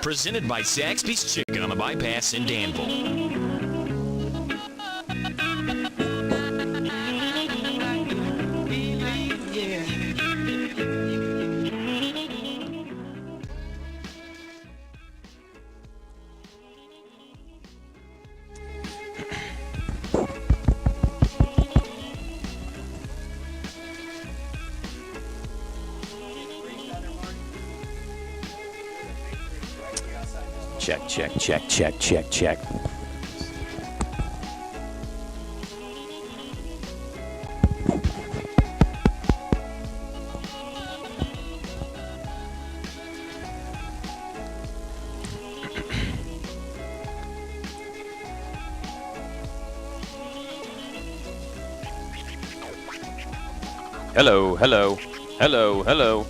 Presented by Zaxby's Chicken on the Bypass in Danville. Check, check, check, check, check, check. Hello, hello, hello, hello.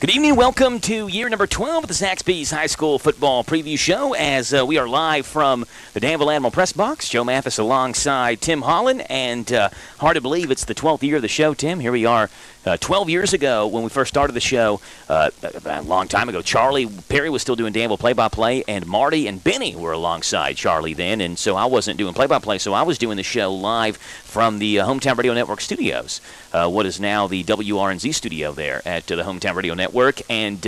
Good evening. Welcome to year number 12 of the Zaxby's High School Football Preview Show as we are live from the Danville Animal Press Box. Joe Mathis alongside Tim Holland, and hard to believe it's the 12th year of the show, Tim. Here we are 12 years ago when we first started the show, a long time ago. Charlie Perry was still doing Danville play-by-play, and Marty and Benny were alongside Charlie then, and so I wasn't doing play-by-play, so I was doing the show live from the Hometown Radio Network studios, what is now the WRNZ studio there at the Hometown Radio Network, and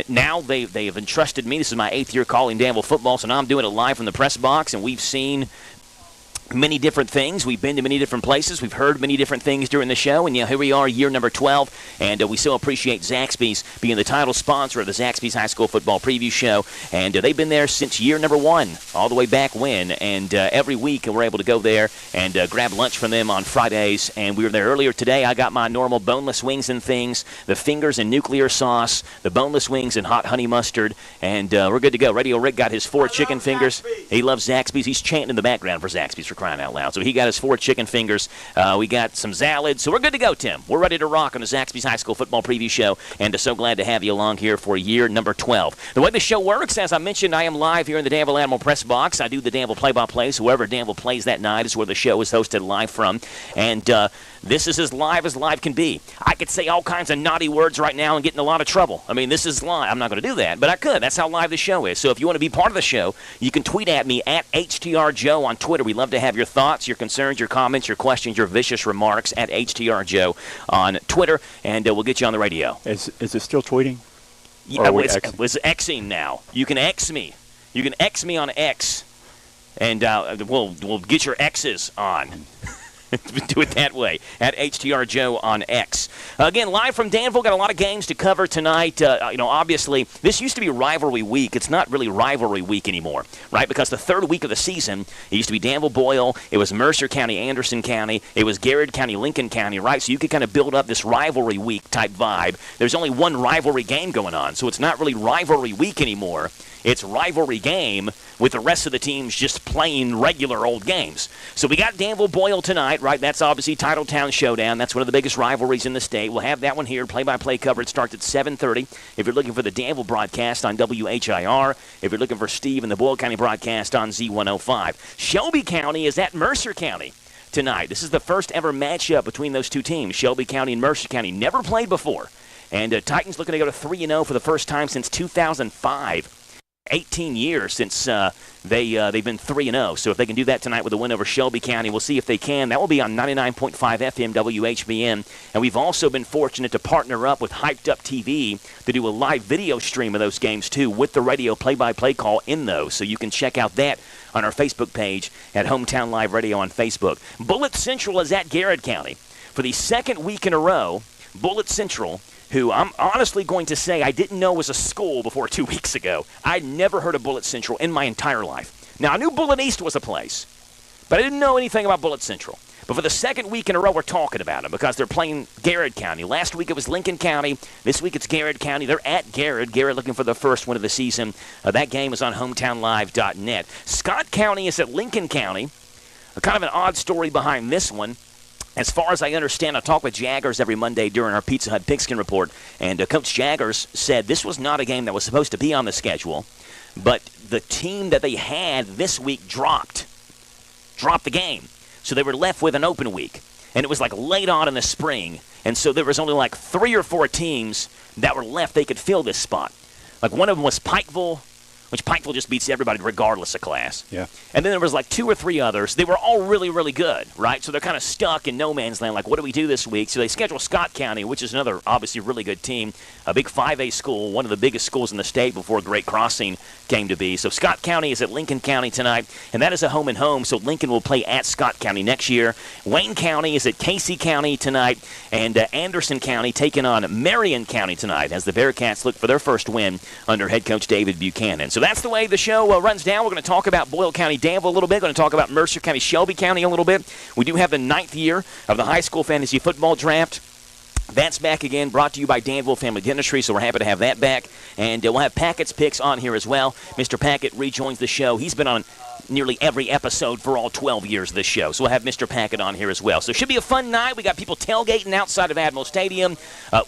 now they have entrusted me. This is my 8th year calling Danville football, so now I'm doing it live from the press box, and we've seen many different things. We've been to many different places. We've heard many different things during the show. And here we are, year number 12. And we so appreciate Zaxby's being the title sponsor of the Zaxby's High School Football Preview Show. And they've been there since year number 1, all the way back when. And every week we're able to go there and grab lunch from them on Fridays. And we were there earlier today. I got my normal boneless wings and things, the fingers and nuclear sauce, the boneless wings and hot honey mustard. And we're good to go. Radio Rick got his 4 chicken fingers. He loves Zaxby's. He's chanting in the background for Zaxby's, for crying out loud. So he got his 4 chicken fingers. We got some salads. So we're good to go, Tim. We're ready to rock on the Zaxby's High School Football Preview Show, and so glad to have you along here for year number 12. The way the show works, as I mentioned, I am live here in the Danville Animal Press Box. I do the Danville play-by-play, so wherever Danville plays that night is where the show is hosted live from. And this is as live can be. I could say all kinds of naughty words right now and get in a lot of trouble. I mean, this is live. I'm not going to do that, but I could. That's how live the show is. So if you want to be part of the show, you can tweet at me at HTRJoe on Twitter. We love to have your thoughts, your concerns, your comments, your questions, your vicious remarks at HTRJoe on Twitter, and we'll get you on the radio. Is it still tweeting? Yeah, it's Xing now. You can X me. You can X me on X, and we'll get your X's on. Do it that way, at HTRJoe on X. Again, live from Danville, got a lot of games to cover tonight. Obviously, this used to be rivalry week. It's not really rivalry week anymore, right? Because the third week of the season, it used to be Danville-Boyle, it was Mercer County, Anderson County, it was Garrett County, Lincoln County, right? So you could kind of build up this rivalry week type vibe. There's only one rivalry game going on, so it's not really rivalry week anymore. It's rivalry game with the rest of the teams just playing regular old games. So we got Danville-Boyle tonight, right? That's obviously Titletown Showdown. That's one of the biggest rivalries in the state. We'll have that one here. Play-by-play coverage starts at 7:30. If you're looking for the Danville broadcast on WHIR, if you're looking for Steve and the Boyle County broadcast on Z105. Shelby County is at Mercer County tonight. This is the first ever matchup between those two teams. Shelby County and Mercer County never played before. And Titans looking to go to 3-0 for the first time since 2005. 18 years since they've been 3-0. So if they can do that tonight with a win over Shelby County, we'll see if they can. That will be on 99.5 FM WHBN. And we've also been fortunate to partner up with Hyped Up TV to do a live video stream of those games, too, with the radio play-by-play call in those. So you can check out that on our Facebook page at Hometown Live Radio on Facebook. Bullitt Central is at Garrett County. For the second week in a row, Bullitt Central, who I'm honestly going to say I didn't know was a school before 2 weeks ago. I'd never heard of Bullitt Central in my entire life. Now, I knew Bullitt East was a place, but I didn't know anything about Bullitt Central. But for the second week in a row, we're talking about them because they're playing Garrett County. Last week it was Lincoln County. This week it's Garrett County. They're at Garrett. Garrett looking for the first win of the season. That game is on hometownlive.net. Scott County is at Lincoln County. Kind of an odd story behind this one. As far as I understand, I talk with Jaggers every Monday during our Pizza Hut Pigskin Report, and Coach Jaggers said this was not a game that was supposed to be on the schedule, but the team that they had this week dropped the game. So they were left with an open week, and it was like late on in the spring, and so there was only like 3 or 4 teams that were left they could fill this spot. Like one of them was Pikeville, which Pikeville just beats everybody regardless of class. Yeah. And then there was like 2 or 3 others. They were all really, really good, right? So they're kind of stuck in no man's land. Like, what do we do this week? So they schedule Scott County, which is another obviously really good team, a big 5A school, one of the biggest schools in the state before Great Crossing came to be. So Scott County is at Lincoln County tonight, and that is a home and home. So Lincoln will play at Scott County next year. Wayne County is at Casey County tonight, and Anderson County taking on Marion County tonight as the Bearcats look for their first win under head coach David Buchanan. So that's the way the show runs down. We're going to talk about Boyle County Danville a little bit. We're going to talk about Mercer County Shelby County a little bit. We do have the 9th year of the high school fantasy football draft. That's back again, brought to you by Danville Family Dentistry, so we're happy to have that back. And we'll have Packett's Picks on here as well. Mr. Packett rejoins the show. He's been on nearly every episode for all 12 years of this show. So we'll have Mr. Packett on here as well. So it should be a fun night. We got people tailgating outside of Admiral Stadium.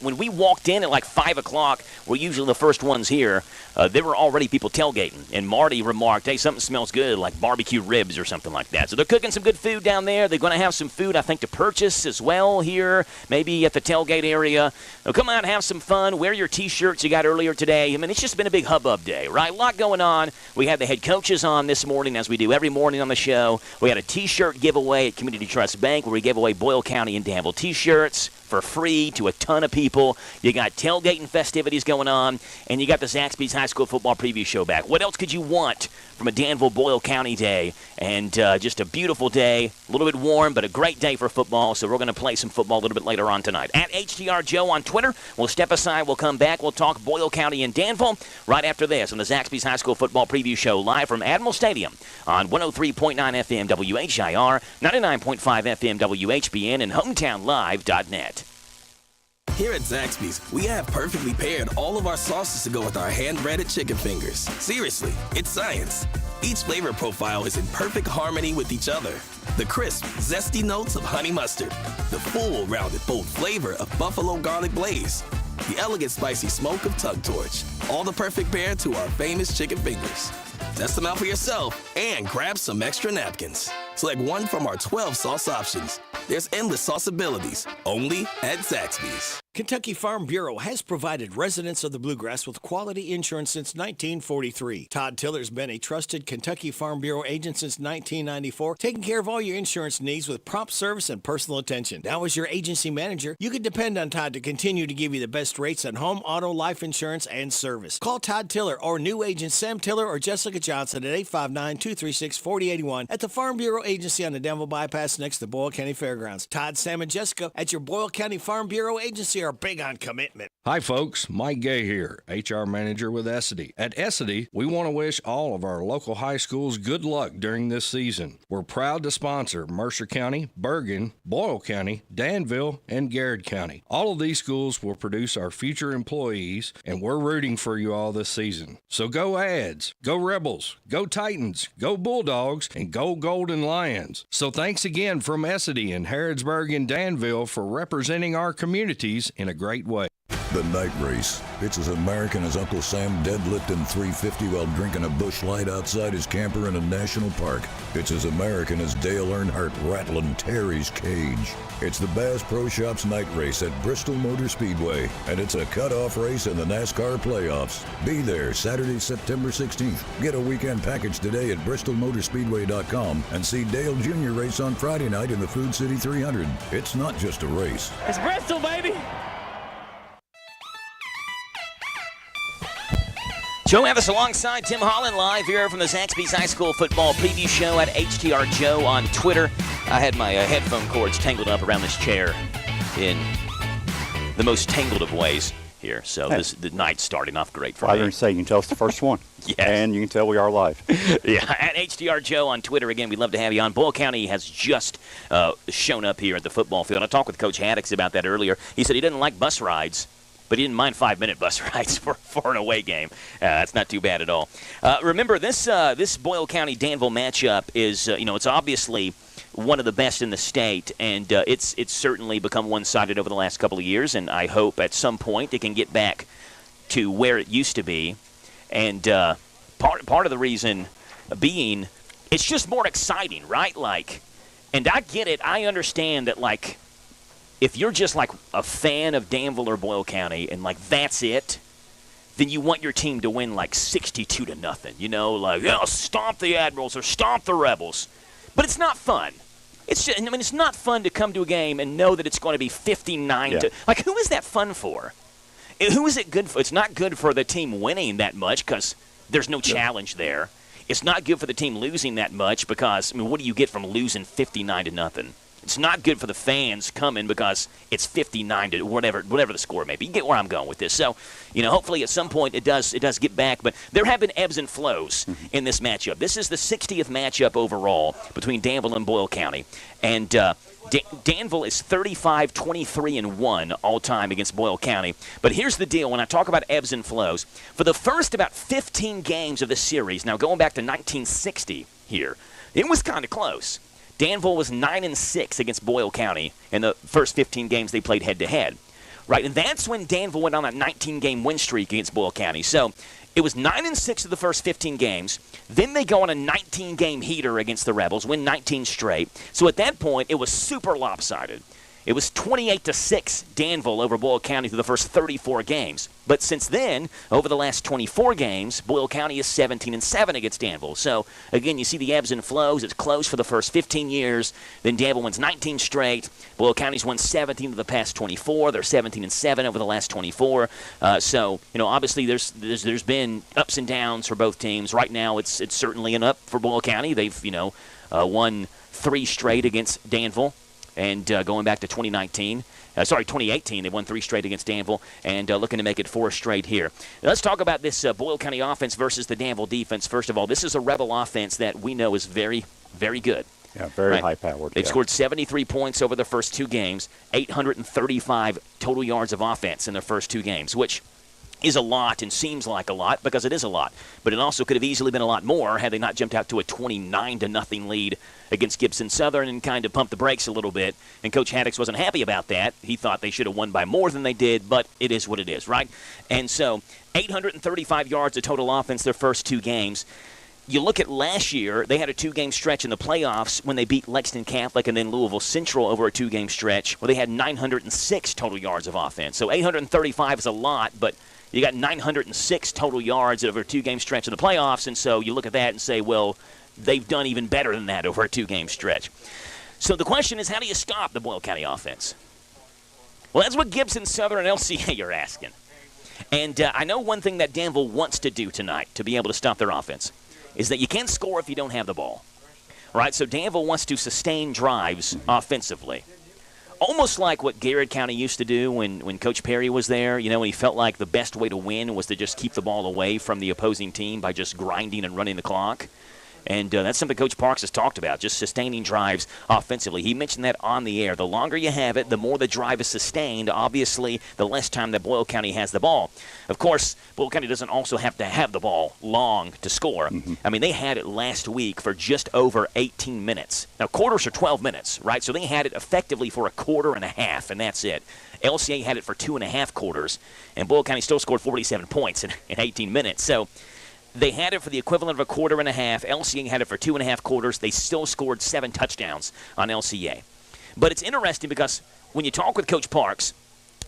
When we walked in at like 5 o'clock, we're usually the first ones here. There were already people tailgating. And Marty remarked, hey, something smells good, like barbecue ribs or something like that. So they're cooking some good food down there. They're going to have some food, I think, to purchase as well here, maybe at the tailgate area. So come out and have some fun. Wear your T-shirts you got earlier today. I mean, it's just been a big hubbub day, right? A lot going on. We had the head coaches on this morning, as we do every morning on the show. We had a T-shirt giveaway at Community Trust Bank where we gave away Boyle County and Danville T-shirts for free to a ton of people. You got tailgating festivities going on, and you got the Zaxby's High School Football Preview Show back. What else could you want from a Danville-Boyle County day? And just a beautiful day, a little bit warm, but a great day for football. So we're going to play some football a little bit later on tonight. At HTR Joe on Twitter. We'll step aside. We'll come back. We'll talk Boyle County and Danville right after this on the Zaxby's High School Football Preview Show live from Admiral Stadium on 103.9 FM WHIR, 99.5 FM WHBN, and HometownLive.net. Here at Zaxby's, we have perfectly paired all of our sauces to go with our hand-breaded chicken fingers. Seriously, it's science. Each flavor profile is in perfect harmony with each other. The crisp, zesty notes of honey mustard. The full, rounded, bold flavor of buffalo garlic blaze. The elegant, spicy smoke of Tug Torch. All the perfect pair to our famous chicken fingers. Test them out for yourself and grab some extra napkins. Select one from our 12 sauce options. There's endless sauce abilities, only at Zaxby's. Kentucky Farm Bureau has provided residents of the Bluegrass with quality insurance since 1943. Todd Tiller's been a trusted Kentucky Farm Bureau agent since 1994, taking care of all your insurance needs with prompt service and personal attention. Now as your agency manager, you can depend on Todd to continue to give you the best rates on home, auto, life insurance, and service. Call Todd Tiller or new agent Sam Tiller or Jessica Johnson at 859-236-4081 at the Farm Bureau Agency on the Danville Bypass next to Boyle County Fairgrounds. Todd, Sam, and Jessica at your Boyle County Farm Bureau Agency are big on commitment. Hi folks, Mike Gay here, HR Manager with Essity. At Essity, we want to wish all of our local high schools good luck during this season. We're proud to sponsor Mercer County, Bergen, Boyle County, Danville, and Garrett County. All of these schools will produce our future employees, and we're rooting for you all this season. So go Ads, go Rebels, go Titans, go Bulldogs, and go Golden Lions. So thanks again from Essity in Harrodsburg and Danville for representing our communities in a great way. The Night Race. It's as American as Uncle Sam deadlifting 350 while drinking a Busch Light outside his camper in a national park. It's as American as Dale Earnhardt rattling Terry's cage. It's the Bass Pro Shops Night Race at Bristol Motor Speedway, and it's a cutoff race in the NASCAR playoffs. Be there Saturday, September 16th. Get a weekend package today at bristolmotorspeedway.com and see Dale Jr. race on Friday night in the Food City 300. It's not just a race. It's Bristol, baby! Joe Evans alongside Tim Holland live here from the Zaxby's High School Football Preview Show at HTR Joe on Twitter. I had my headphone cords tangled up around this chair in the most tangled of ways here. So the night's starting off great for me. I was going to say, you can tell it's the first one. Yes. And you can tell we are live. Yeah, at HTR Joe on Twitter. Again, we'd love to have you on. Boyle County has just shown up here at the football field. I talked with Coach Haddix about that earlier. He said he didn't like bus rides, but he didn't mind 5-minute bus rides for an away game. That's not too bad at all. Remember, this Boyle County Danville matchup is, it's obviously one of the best in the state, and it's certainly become one-sided over the last couple of years, and I hope at some point it can get back to where it used to be. And part of the reason being, it's just more exciting, right? And I get it. I understand that, if you're just, a fan of Danville or Boyle County and, that's it, then you want your team to win, 62-0, stomp the Admirals or stomp the Rebels. But it's not fun. It's not fun to come to a game and know that it's going to be 59 to – who is that fun for? Who is it good for? It's not good for the team winning that much because there's no challenge there. It's not good for the team losing that much because, what do you get from losing 59-0? It's not good for the fans coming because it's 59 to whatever the score may be. You get where I'm going with this. So, hopefully at some point it does get back. But there have been ebbs and flows in this matchup. This is the 60th matchup overall between Danville and Boyle County. And Danville is 35-23-1 all time against Boyle County. But here's the deal. When I talk about ebbs and flows, for the first about 15 games of the series, now going back to 1960 here, it was kind of close. Danville was 9-6 against Boyle County in the first 15 games they played head-to-head, right? And that's when Danville went on that 19-game win streak against Boyle County. So it was 9-6 of the first 15 games. Then they go on a 19-game heater against the Rebels, win 19 straight. So at that point, it was super lopsided. It was 28-6 Danville over Boyle County through the first 34 games. But since then, over the last 24 games, Boyle County is 17-7 against Danville. So, again, you see the ebbs and flows. It's close for the first 15 years. Then Danville wins 19 straight. Boyle County's won 17 of the past 24. They're 17-7 over the last 24. So, obviously there's been ups and downs for both teams. Right now, it's certainly an up for Boyle County. They've, won 3 straight against Danville. And going back to 2018, they won 3 straight against Danville and looking to make it 4 straight here. Now, let's talk about this Boyle County offense versus the Danville defense. First of all, this is a Rebel offense that we know is very, very good. Yeah, very high-powered. They've scored 73 points over their first 2 games, 835 total yards of offense in their first 2 games, which is a lot and seems like a lot because it is a lot. But it also could have easily been a lot more had they not jumped out to a 29-0 lead against Gibson Southern and kind of pumped the brakes a little bit. And Coach Haddix wasn't happy about that. He thought they should have won by more than they did, but it is what it is, right? And so 835 yards of total offense their first 2 games. You look at last year, they had a 2-game stretch in the playoffs when they beat Lexington Catholic and then Louisville Central over a 2-game stretch where they had 906 total yards of offense. So 835 is a lot, but you got 906 total yards over a 2-game stretch in the playoffs, and so you look at that and say, well, they've done even better than that over a 2-game stretch. So the question is, how do you stop the Boyle County offense? Well, that's what Gibson Southern and LCA are asking. And I know one thing that Danville wants to do tonight to be able to stop their offense is that you can't score if you don't have the ball. Right? So Danville wants to sustain drives offensively. Almost like what Garrett County used to do when Coach Perry was there, when he felt like the best way to win was to just keep the ball away from the opposing team by just grinding and running the clock. And that's something Coach Parks has talked about, just sustaining drives offensively. He mentioned that on the air. The longer you have it, the more the drive is sustained. Obviously, the less time that Boyle County has the ball. Of course, Boyle County doesn't also have to have the ball long to score. I mean, they had it last week for just over 18 minutes. Now, quarters are 12 minutes, right? So they had it effectively for a quarter and a half, and that's it. LCA had it for 2.5 quarters, and Boyle County still scored 47 points in 18 minutes. So they had it for the equivalent of a quarter and a half. LCA had it for 2.5 quarters. They still scored 7 touchdowns on LCA. But it's interesting because when you talk with Coach Parks,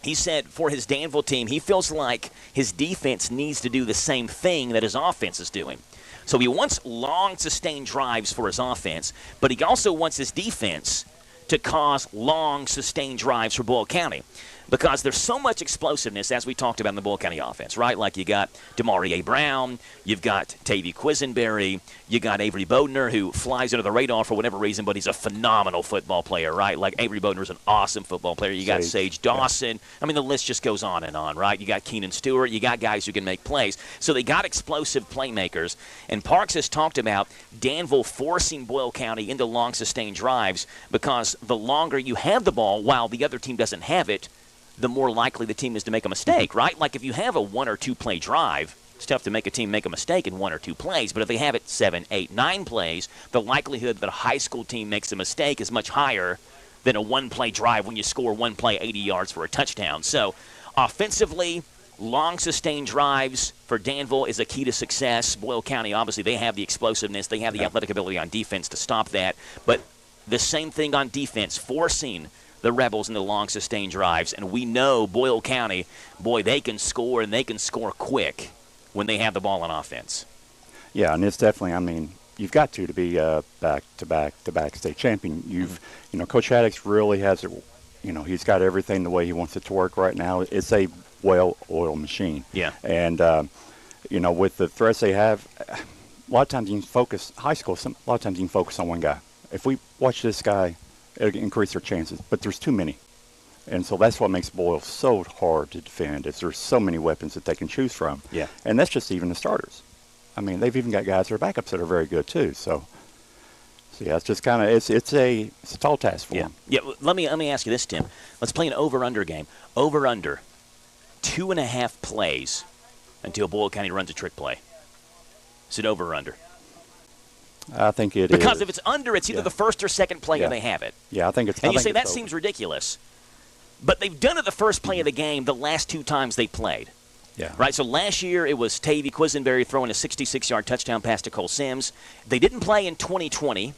he said for his Danville team, he feels like his defense needs to do the same thing that his offense is doing. So he wants long, sustained drives for his offense, but he also wants his defense to cause long, sustained drives for Boyle County. Because there's so much explosiveness, as we talked about in the Boyle County offense, right? Like you got Demarie Brown, you've got Tavy Quisenberry, you got Avery Bodner, who flies under the radar for whatever reason, but he's a phenomenal football player, right? Like Avery Bodner's an awesome football player. You got Sage Dawson. Yeah. I mean, the list just goes on and on, right? You got Keenan Stewart. You got guys who can make plays. So they got explosive playmakers. And Parks has talked about Danville forcing Boyle County into long, sustained drives because the longer you have the ball while the other team doesn't have it, the more likely the team is to make a mistake, right? Like if you have a 1 or 2 play drive, it's tough to make a team make a mistake in 1 or 2 plays. But if they have it 7, 8, 9 plays, the likelihood that a high school team makes a mistake is much higher than a 1-play drive when you score 1 play 80 yards for a touchdown. So offensively, long sustained drives for Danville is a key to success. Boyle County, obviously, they have the explosiveness. They have the athletic ability on defense to stop that. But the same thing on defense, forcing the Rebels into long sustained drives. And we know Boyle County, boy, they can score, and they can score quick when they have the ball on offense. Yeah, and it's definitely, I mean, you've got to be back-to-back state champion. Coach Haddock's really has it, he's got everything the way he wants it to work right now. It's a well-oiled machine. Yeah. And, with the threats they have, a lot of times you can focus, high school, a lot of times you can focus on one guy. If we watch this guy, it'll increase our chances. But there's too many. And so that's what makes Boyle so hard to defend, is there's so many weapons that they can choose from. Yeah. And that's just even the starters. I mean, they've even got guys that are backups that are very good too. So yeah, it's just kind of it's a tall task for them. Yeah. Let me ask you this, Tim. Let's play an over/under game. Over/under 2.5 plays until Boyle County runs a trick play. Is it over or under? I think it is. Because if it's under, it's either the first or second play and they have it. Yeah, I think it's. And you say that over. seems ridiculous, but they've done it the first play of the game the last 2 times they played. Yeah. Right, so last year it was Tavy Quisenberry throwing a 66-yard touchdown pass to Cole Sims. They didn't play in 2020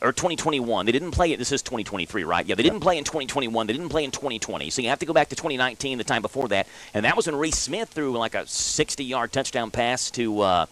or 2021. They didn't play it. This is 2023, right? Yeah, they didn't play in 2021. They didn't play in 2020. So you have to go back to 2019, the time before that. And that was when Reese Smith threw like a 60-yard touchdown pass to, my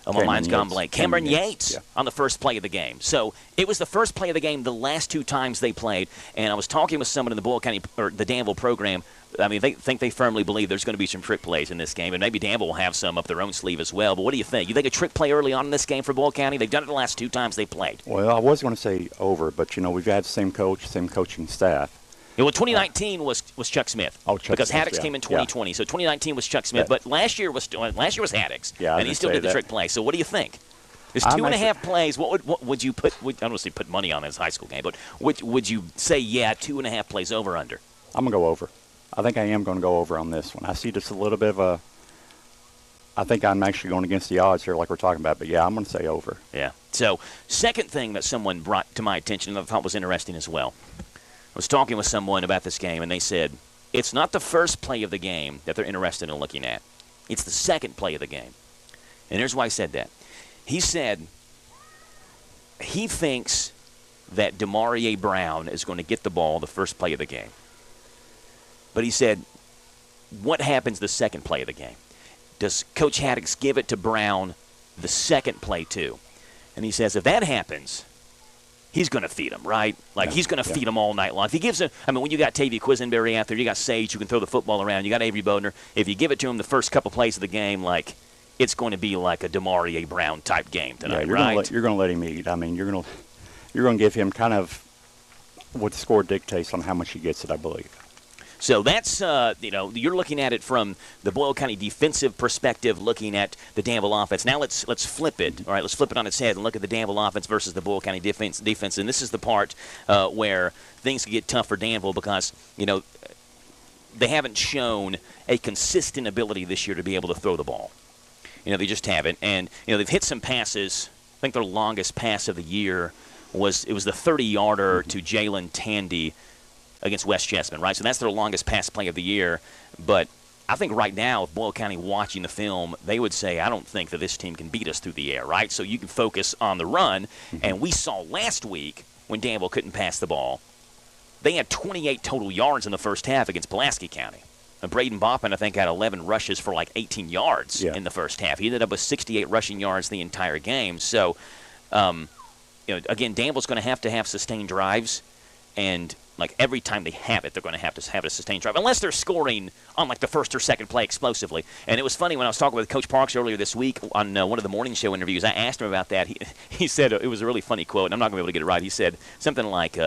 mind's gone blank, Cameron Yates on the first play of the game. So it was the first play of the game the last 2 times they played. And I was talking with someone in the Boyle County or the Danville program. I mean, they firmly believe there's going to be some trick plays in this game, and maybe Danville will have some up their own sleeve as well. But what do you think? You think a trick play early on in this game for Boyle County? They've done it the last 2 times they played. Well, I was going to say over, but, we've had the same coach, same coaching staff. Yeah, well, 2019 was Chuck Smith. Oh, Chuck because Smith, Haddock's came in 2020. So 2019 was Chuck Smith, but last year was Haddock's, and he still did the trick play. So what do you think? Is 2.5 plays? What would you put? I don't want to say put money on this high school game, but would you say 2.5 plays over under? I'm gonna go over. I think I am going to go over on this one. I see just a little bit of I think I'm actually going against the odds here, like we're talking about. But I'm going to say over. Yeah. So second thing that someone brought to my attention that I thought was interesting as well. I was talking with someone about this game, and they said it's not the first play of the game that they're interested in looking at. It's the second play of the game. And here's why I said that. He said he thinks that Demarie Brown is going to get the ball the first play of the game. But he said, what happens the second play of the game? Does Coach Haddock give it to Brown the second play too? And he says, if that happens, he's going to feed him, right? Like, he's going to feed him all night long. If he gives him, when you got Tavy Quisenberry out there, you got Sage who can throw the football around, you got Avery Bodner. If you give it to him the first couple plays of the game, like, it's going to be like a Demarie Brown type game tonight, right? You're going to let him eat. You're going to give him kind of what the score dictates on how much he gets it, I believe. So that's, you're looking at it from the Boyle County defensive perspective, looking at the Danville offense. Now let's flip it. All right, let's flip it on its head and look at the Danville offense versus the Boyle County defense. And this is the part where things can get tough for Danville because, they haven't shown a consistent ability this year to be able to throw the ball. They just haven't. And, they've hit some passes. I think their longest pass of the year was the 30-yarder to Jalen Tandy against West Chessman, right? So that's their longest pass play of the year. But I think right now, if Boyle County watching the film, they would say, I don't think that this team can beat us through the air, right? So you can focus on the run. And we saw last week when Danville couldn't pass the ball, they had 28 total yards in the first half against Pulaski County. And Braden Boppin, I think, had 11 rushes for like 18 yards in the first half. He ended up with 68 rushing yards the entire game. So, again, Danville's going to have sustained drives. And like every time they have it, they're going to have a sustained drive, unless they're scoring on like the first or second play explosively. And it was funny when I was talking with Coach Parks earlier this week on one of the morning show interviews. I asked him about that. He said it was a really funny quote, and I'm not going to be able to get it right. He said something like,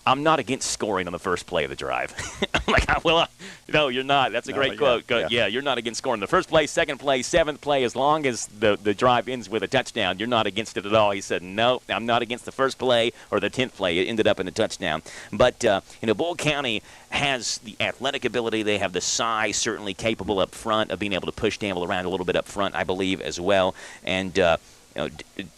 I'm not against scoring on the first play of the drive. I'm like, well, no, you're not. That's a great quote. Yeah, you're not against scoring the first play, second play, seventh play. As long as the drive ends with a touchdown, you're not against it at all. He said, no, I'm not against the first play or the 10th play. It ended up in a touchdown. But, Bull County has the athletic ability. They have the size, certainly capable up front of being able to push Danville around a little bit up front, I believe, as well. And,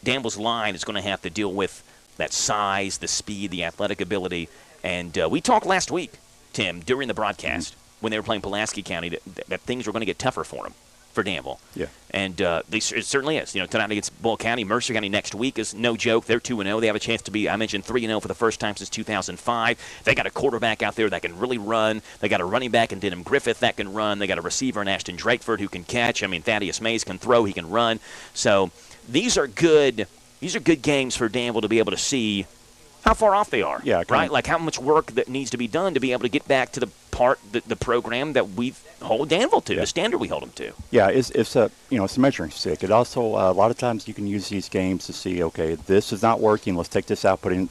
Danville's line is going to have to deal with that size, the speed, the athletic ability. And we talked last week, Tim, during the broadcast, when they were playing Pulaski County, that things were going to get tougher for them, for Danville. Yeah. And it certainly is. Tonight against Bull County, Mercer County next week is no joke. They're 2-0. They have a chance to be, I mentioned, 3-0 for the first time since 2005. They got a quarterback out there that can really run. They got a running back in Denham Griffith that can run. They got a receiver in Ashton Drakeford who can catch. Thaddeus Mays can throw. He can run. So these are good games for Danville to be able to see how far off they are. Yeah, right? Like how much work that needs to be done to be able to get back to the program that we hold Danville to, the standard we hold them to. Yeah, it's a measuring stick. It also a lot of times you can use these games to see, okay, this is not working. Let's take this out, put in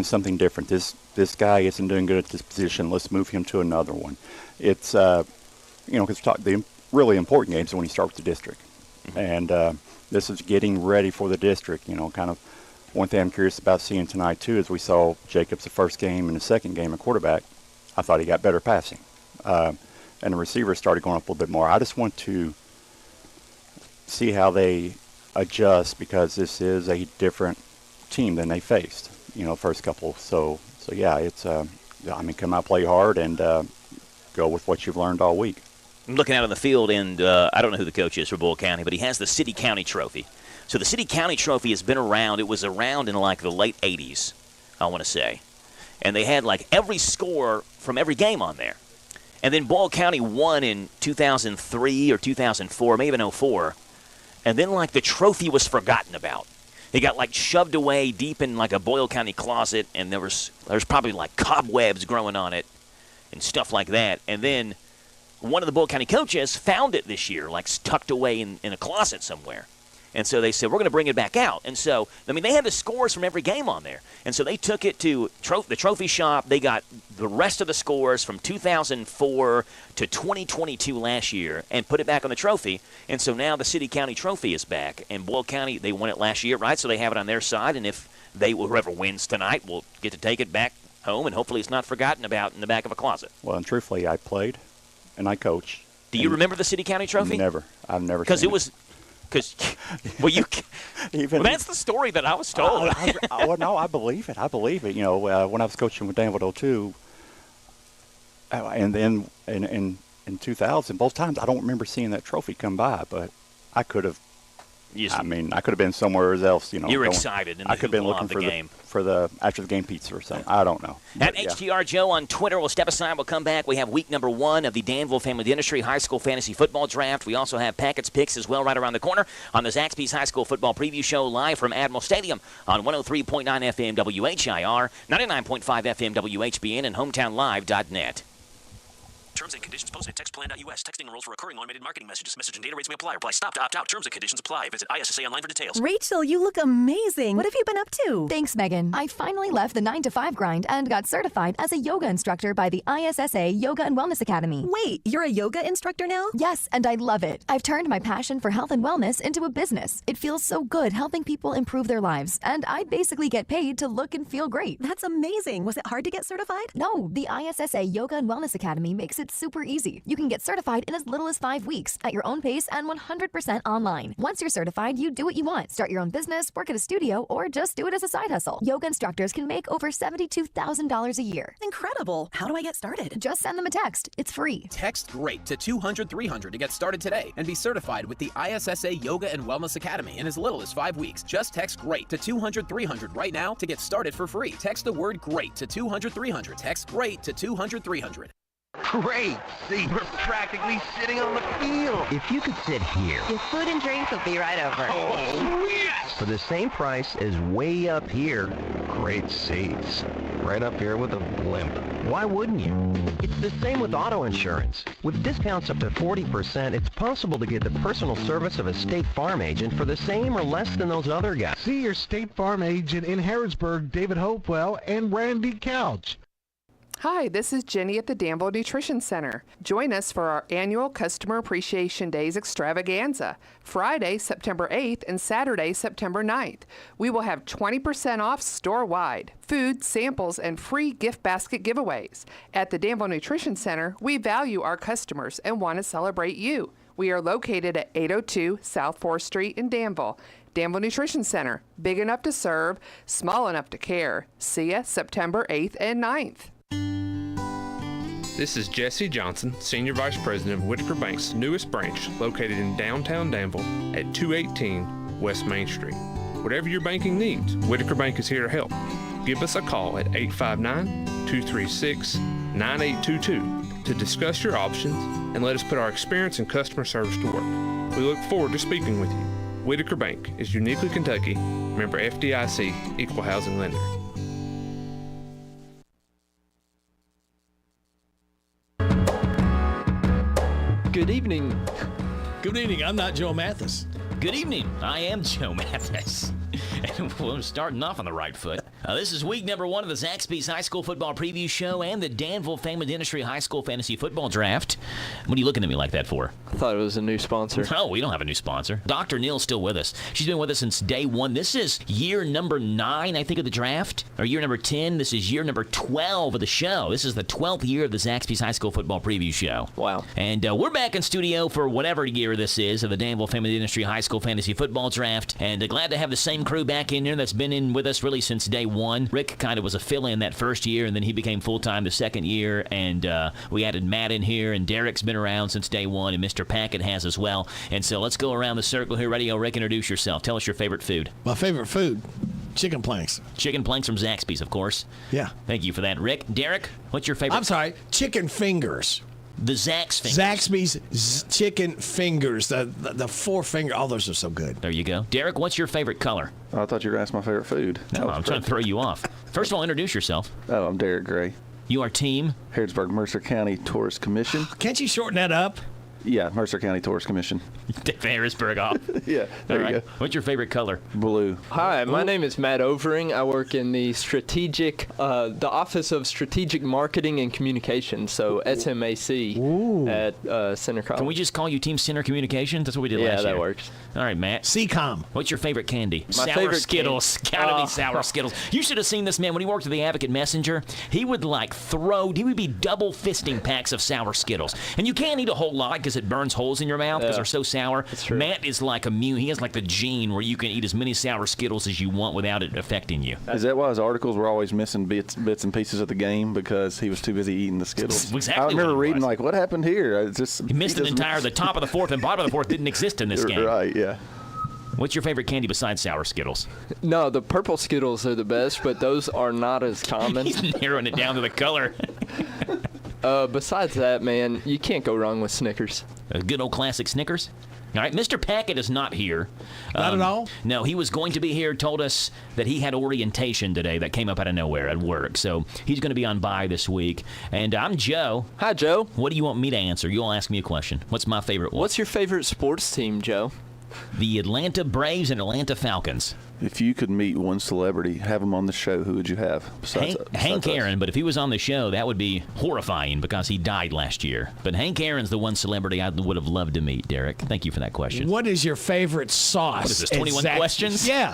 something different. This guy isn't doing good at this position. Let's move him to another one. It's because the really important games are when you start with the district, and this is getting ready for the district. Kind of. One thing I'm curious about seeing tonight, too, is we saw Jacobs the first game and the second game at quarterback. I thought he got better passing. And the receivers started going up a little bit more. I just want to see how they adjust because this is a different team than they faced, first couple. So yeah, it's, come out, play hard, and go with what you've learned all week. I'm looking out on the field, and I don't know who the coach is for Bull County, but he has the City County Trophy. So the City County Trophy has been around. It was around in like the late 80s, I want to say. And they had like every score from every game on there. And then Bull County won in 2003 or 2004, maybe even 04. And then like the trophy was forgotten about. It got like shoved away deep in like a Boyle County closet, and there's probably like cobwebs growing on it and stuff like that. And then one of the Bull County coaches found it this year, like tucked away in a closet somewhere. And so they said, we're going to bring it back out. And so, they had the scores from every game on there. And so they took it to the trophy shop. They got the rest of the scores from 2004 to 2022 last year and put it back on the trophy. And so now the City County Trophy is back. And Boyle County, they won it last year, right? So they have it on their side. And if whoever wins tonight will get to take it back home, and hopefully it's not forgotten about in the back of a closet. Well, and truthfully, I played and I coached. Do you remember the City County Trophy? Never. I've never seen it. Because it was... that's the story that I was told. No, I believe it. When I was coaching with Danville too, and then in 2000, both times I don't remember seeing that trophy come by, but I could have. I could have been somewhere else. You were excited. I could have been looking for the after the game pizza or something. I don't know. At HTR Joe on Twitter. We'll step aside. We'll come back. We have week number 1 of the Danville Family Dentistry High School Fantasy Football Draft. We also have Packett's Picks as well right around the corner on the Zaxby's High School Football Preview Show live from Admiral Stadium on 103.9 FM WHIR, 99.5 FM WHBN, and HometownLive.net. Terms and conditions posted at textplan.us. Texting enrolls for recurring automated marketing messages. Message and data rates may apply. Reply stop to opt out. Terms and conditions apply. Visit ISSA online for details. Rachel, you look amazing. What have you been up to? Thanks, Megan. I finally left the 9-to-5 grind and got certified as a yoga instructor by the ISSA Yoga and Wellness Academy. Wait, you're a yoga instructor now? Yes, and I love it. I've turned my passion for health and wellness into a business. It feels so good helping people improve their lives, and I basically get paid to look and feel great. That's amazing. Was it hard to get certified? No, the ISSA Yoga and Wellness Academy makes it super easy. You can get certified in as little as 5 weeks at your own pace and 100% online. Once you're certified, you do what you want. Start your own business, work at a studio, or just do it as a side hustle. Yoga instructors can make over $72,000 a year. Incredible. How do I get started? Just send them a text. It's free. Text GREAT to 200-300 to get started today and be certified with the ISSA Yoga and Wellness Academy in as little as 5 weeks. Just text GREAT to 200-300 right now to get started for free. Text the word GREAT to 200-300. Text GREAT to 200-300. Great. See, we're practically sitting on the field. If you could sit here. Your food and drinks will be right over. Oh, yes! For the same price as way up here, great seats. right up here with a limp. Why wouldn't you? It's the same with auto insurance. With discounts up to 40%, it's possible to get the personal service of a State Farm agent for the same or less than those other guys. See your State Farm agent in Harrisburg, David Hopewell, and Randy Couch. Hi, this is Jenny at the Danville Nutrition Center. Join us for our annual Customer Appreciation Days extravaganza, Friday, September 8th and Saturday, September 9th. We will have 20% off store-wide, food, samples, and free gift basket giveaways. At the Danville Nutrition Center, we value our customers and want to celebrate you. We are located at 802 South 4th Street in Danville. Danville Nutrition Center, big enough to serve, small enough to care. See ya September 8th and 9th. This is Jesse Johnson, Senior Vice President of Whitaker Bank's newest branch, located in downtown Danville at 218 West Main Street. Whatever your banking needs, Whitaker Bank is here to help. Give us a call at 859-236-9822 to discuss your options and let us put our experience and customer service to work. We look forward to speaking with you. Whitaker Bank is uniquely Kentucky, member FDIC, equal housing lender. Good evening. Good evening. I'm not Joe Mathis. Good evening. I am Joe Mathis. And we're starting off on the right foot. This is week number 1 of the Zaxby's High School Football Preview Show and the Danville Family Dentistry High School Fantasy Football Draft. What are you looking at me like that for? I thought it was a new sponsor. Oh, we don't have a new sponsor. Dr. Neal's still with us. She's been with us since day 1. This is year number 9, I think, of the draft. Or year number 10. This is year number 12 of the show. This is the 12th year of the Zaxby's High School Football Preview Show. Wow. And we're back in studio for whatever year this is of the Danville Family Dentistry High School Fantasy Football Draft. And glad to have the same crew back in here that's been in with us really since day 1. Rick kind of was a fill-in that first year, and then he became full-time the second year, and we added Matt in here, and Derek's been around since day 1, and Mr. Packett has as well. And so let's go around the circle here. Ready? Rick, introduce yourself. Tell us your favorite food. My favorite food, chicken planks. Chicken planks from Zaxby's, of course. Yeah. Thank you for that. Rick, Derek, what's your favorite? I'm sorry, chicken fingers. The Zax fingers. Zaxby's chicken fingers. The 4-finger. All those are so good. There you go. Derek, what's your favorite color? I thought you were going to ask my favorite food. No, I'm trying to throw you off. First of all, introduce yourself. Oh, I'm Derek Gray. You are team? Harrisburg Mercer County Tourist Commission. Can't you shorten that up? Yeah, Mercer County Tourist Commission. Take Harrisburg off. Yeah, there you go. What's your favorite color? Blue. Hi, my name is Matt Overing. I work in the the Office of Strategic Marketing and Communications, so SMAC at Center College. Can we just call you Team Center Communications? That's what we did last year. Yeah, that works. All right, Matt. CCOM. What's your favorite candy? My sour favorite Skittles. Gotta be sour Skittles. You should have seen this man when he worked at the Advocate Messenger. He would he would be double fisting packs of sour Skittles. And you can't eat a whole lot because it burns holes in your mouth because they're so sour. That's true. Matt is like he has like the gene where you can eat as many sour Skittles as you want without it affecting you. Is that why his articles were always missing bits and pieces of the game because he was too busy eating the Skittles? Exactly. I remember reading what happened here? He missed the top of the 4th and bottom of the 4th didn't exist in this game. Right, yeah. What's your favorite candy besides sour Skittles? No, the purple Skittles are the best, but those are not as common. He's narrowing it down to the color. Besides that, man, you can't go wrong with Snickers. A good old classic Snickers. All right, Mr. Packett is not here. Not at all? No, he was going to be here, told us that he had orientation today that came up out of nowhere at work. So he's going to be on bye this week. And I'm Joe. Hi, Joe. What do you want me to answer? You'll ask me a question. What's my favorite one? What's your favorite sports team, Joe? The Atlanta Braves and Atlanta Falcons. If you could meet one celebrity, have him on the show, who would you have? Hank Aaron, but if he was on the show, that would be horrifying because he died last year. But Hank Aaron's the one celebrity I would have loved to meet, Derek. Thank you for that question. What is your favorite sauce? What is this, 21 questions? Yeah.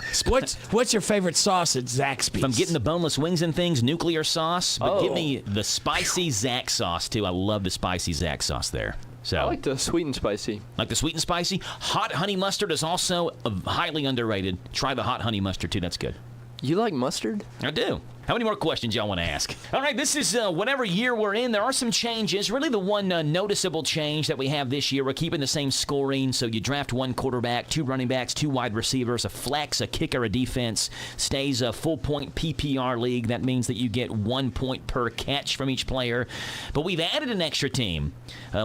What's your favorite sauce at Zaxby's? If I'm getting the boneless wings and things, nuclear sauce, but give me the spicy Zax sauce, too. I love the spicy Zax sauce there. So, I like the sweet and spicy. Like the sweet and spicy? Hot honey mustard is also highly underrated. Try the hot honey mustard, too. That's good. You like mustard? I do. How many more questions y'all want to ask? All right, this is whatever year we're in. There are some changes. Really the one noticeable change that we have this year, we're keeping the same scoring. So you draft 1 quarterback, 2 running backs, 2 wide receivers, a flex, a kicker, a defense. Stays a full-point PPR league. That means that you get 1 point per catch from each player. But we've added an extra team.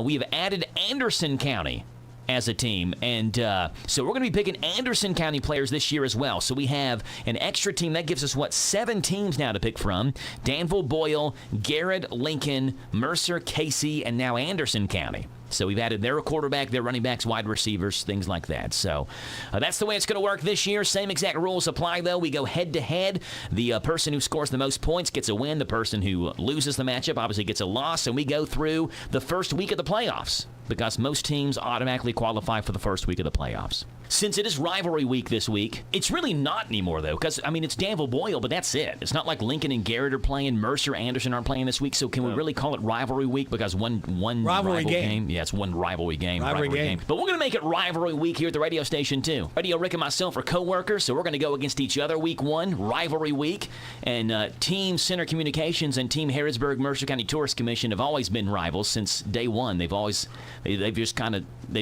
We have added Anderson County as a team. And so we're going to be picking Anderson County players this year as well. So we have an extra team. That gives us, 7 teams now to pick from. Danville, Boyle, Garrett, Lincoln, Mercer, Casey, and now Anderson County. So we've added their quarterback, their running backs, wide receivers, things like that. So that's the way it's going to work this year. Same exact rules apply, though. We go head-to-head. The person who scores the most points gets a win. The person who loses the matchup obviously gets a loss. And we go through the first week of the playoffs because most teams automatically qualify for the first week of the playoffs. Since it is rivalry week this week, it's really not anymore, though, because, it's Danville Boyle, but that's it. It's not like Lincoln and Garrett are playing, Mercer, Anderson aren't playing this week, so can we really call it rivalry week because one rivalry game? Yeah, it's one rivalry game. Rivalry game. But we're going to make it rivalry week here at the radio station, too. Radio Rick and myself are co-workers, so we're going to go against each other week 1, rivalry week, and Team Center Communications and Team Harrodsburg Mercer County Tourist Commission have always been rivals since day one. They've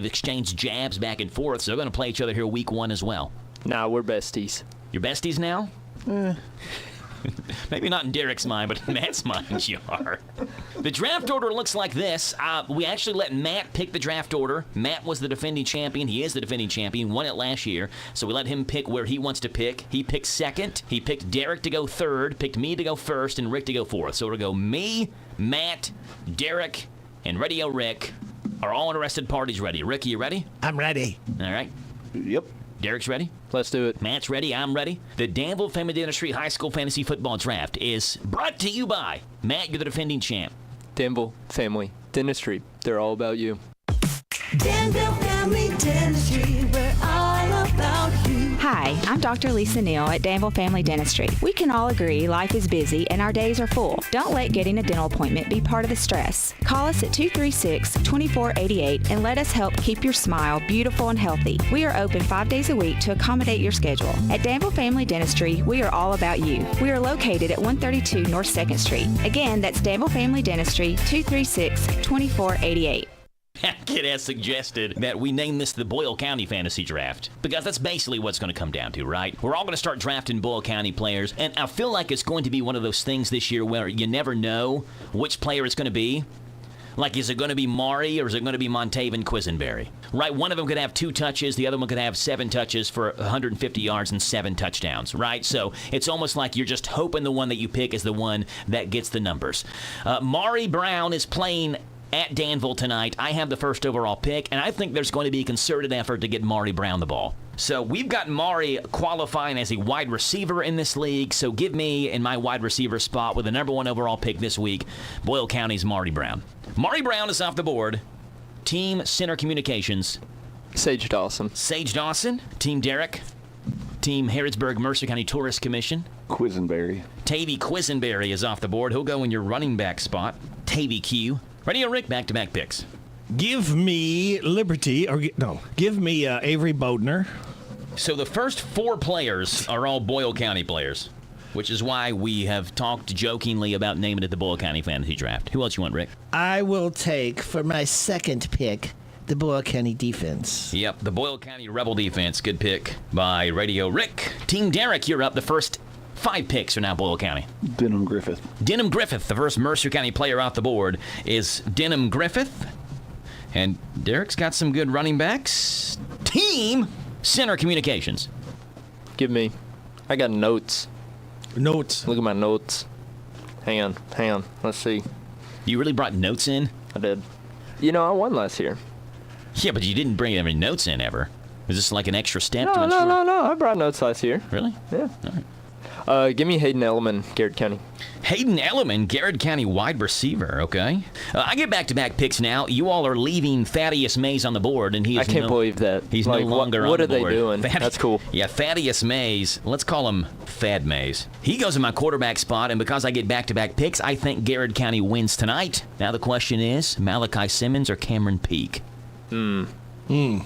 exchanged jabs back and forth, so they're going to play each other here week 1 as well. Nah, we're besties. You're besties now? Maybe not in Derek's mind, but in Matt's mind you are. The draft order looks like this. We actually let Matt pick the draft order. Matt was the defending champion. He is the defending champion. Won it last year. So we let him pick where he wants to pick. He picked second. He picked Derek to go third, picked me to go first, and Rick to go fourth. So it'll go me, Matt, Derek, and Radio Rick. Are all interested parties ready? Rick, are you ready? I'm ready. All right. Yep. Derek's ready? Let's do it. Matt's ready. I'm ready. The Danville Family Dentistry High School Fantasy Football Draft is brought to you by Matt, you're the defending champ. Danville Family Dentistry. They're all about you. Danville Family Dentistry, we're all about you. Hi, I'm Dr. Lisa Neal at Danville Family Dentistry. We can all agree life is busy and our days are full. Don't let getting a dental appointment be part of the stress. Call us at 236-2488 and let us help keep your smile beautiful and healthy. We are open 5 days a week to accommodate your schedule. At Danville Family Dentistry, we are all about you. We are located at 132 North 2nd Street. Again, that's Danville Family Dentistry, 236-2488. Kid has suggested that we name this the Boyle County Fantasy Draft because that's basically what it's going to come down to, right? We're all going to start drafting Boyle County players, and I feel like it's going to be one of those things this year where you never know which player it's going to be. Like, is it going to be Maury or is it going to be Montaven Quisenberry? Right? One of them could have 2 touches. The other one could have 7 touches for 150 yards and 7 touchdowns, right? So it's almost like you're just hoping the one that you pick is the one that gets the numbers. Maury Brown is playing at Danville tonight. I have the first overall pick, and I think there's going to be a concerted effort to get Maury Brown the ball. So we've got Maury qualifying as a wide receiver in this league, so give me in my wide receiver spot with the number 1 overall pick this week, Boyle County's Maury Brown. Maury Brown is off the board. Team Center Communications. Sage Dawson. Sage Dawson. Team Derek. Team Harrodsburg Mercer County Tourist Commission. Quisenberry. Tavy Quisenberry is off the board. He'll go in your running back spot. Tavy Q. Radio Rick, back-to-back picks. Give me Liberty, give me Avery Bodner. So the first 4 players are all Boyle County players, which is why we have talked jokingly about naming it the Boyle County Fantasy Draft. Who else you want, Rick? I will take, for my second pick, the Boyle County defense. Yep, the Boyle County Rebel defense. Good pick by Radio Rick. Team Derek, you're up. The first 5 picks are now Boyle County. Denham Griffith. Denham Griffith, the first Mercer County player off the board, is Denham Griffith. And Derek's got some good running backs. Team Center Communications. Give me. I got notes. Notes. Look at my notes. Hang on. Let's see. You really brought notes in? I did. You know, I won last year. Yeah, but you didn't bring any notes in ever. Is this like an extra step to No, ensure? no. I brought notes last year. Really? Yeah. All right. Give me Hayden Elliman, Garrett County. Hayden Elliman, Garrett County wide receiver, okay. I get back-to-back picks now. You all are leaving Thaddeus Mays on the board, and he is I can't believe that. He's like, no longer on the board. What are they doing? That's cool. Yeah, Thaddeus Mays. Let's call him Thad Mays. He goes in my quarterback spot, and because I get back-to-back picks, I think Garrett County wins tonight. Now the question is, Malachi Simmons or Cameron Peak? Give me